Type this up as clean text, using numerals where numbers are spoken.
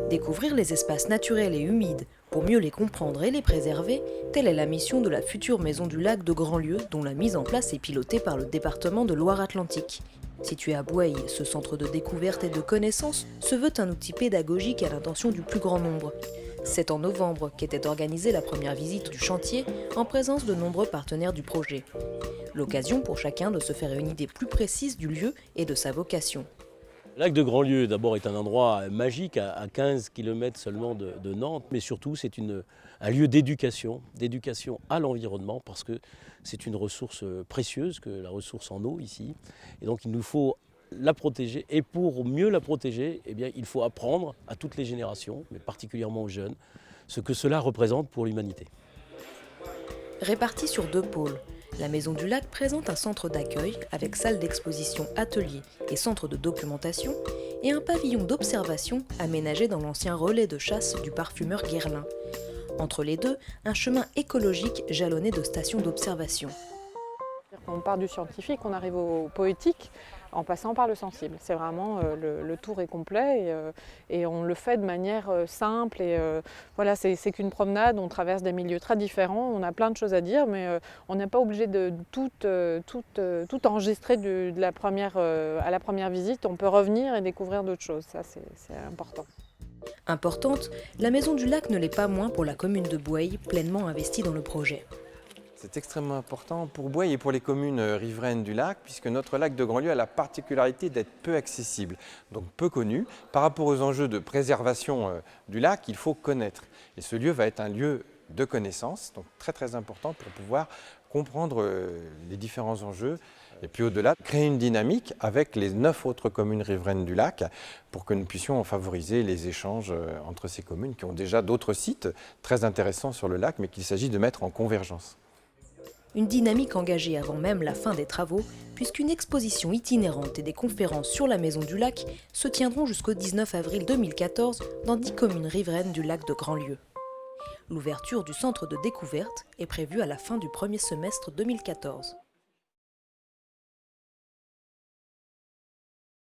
Découvrir les espaces naturels et humides pour mieux les comprendre et les préserver, telle est la mission de la future Maison du Lac de Grandlieu, dont la mise en place est pilotée par le département de Loire-Atlantique. Situé à Bouaye, ce centre de découverte et de connaissance se veut un outil pédagogique à l'intention du plus grand nombre. C'est en novembre qu'était organisée la première visite du chantier en présence de nombreux partenaires du projet. L'occasion pour chacun de se faire une idée plus précise du lieu et de sa vocation. Le lac de Grandlieu, d'abord, est un endroit magique à 15 km seulement de Nantes, mais surtout c'est un lieu d'éducation à l'environnement, parce que c'est une ressource précieuse, que la ressource en eau ici. Et donc il nous faut la protéger, et pour mieux la protéger, eh bien, il faut apprendre à toutes les générations, mais particulièrement aux jeunes, ce que cela représente pour l'humanité. Répartie sur 2 pôles, la Maison du Lac présente un centre d'accueil avec salle d'exposition, atelier et centre de documentation et un pavillon d'observation aménagé dans l'ancien relais de chasse du parfumeur Guerlain. Entre les deux, un chemin écologique jalonné de stations d'observation. On part du scientifique, on arrive au poétique en passant par le sensible. C'est vraiment le tour est complet et on le fait de manière simple. Voilà, c'est qu'une promenade, on traverse des milieux très différents, on a plein de choses à dire, mais on n'est pas obligé de tout enregistrer à la première visite. On peut revenir et découvrir d'autres choses, ça c'est important. Importante, la Maison du Lac ne l'est pas moins pour la commune de Bouaye, pleinement investie dans le projet. C'est extrêmement important pour Bouaye et pour les communes riveraines du lac, puisque notre lac de Grandlieu a la particularité d'être peu accessible, donc peu connu. Par rapport aux enjeux de préservation du lac, il faut connaître. Et ce lieu va être un lieu de connaissance, donc très important pour pouvoir comprendre les différents enjeux. Et puis au-delà, créer une dynamique avec les 9 autres communes riveraines du lac pour que nous puissions favoriser les échanges entre ces communes qui ont déjà d'autres sites très intéressants sur le lac, mais qu'il s'agit de mettre en convergence. Une dynamique engagée avant même la fin des travaux, puisqu'une exposition itinérante et des conférences sur la Maison du Lac se tiendront jusqu'au 19 avril 2014 dans 10 communes riveraines du lac de Grandlieu. L'ouverture du centre de découverte est prévue à la fin du premier semestre 2014.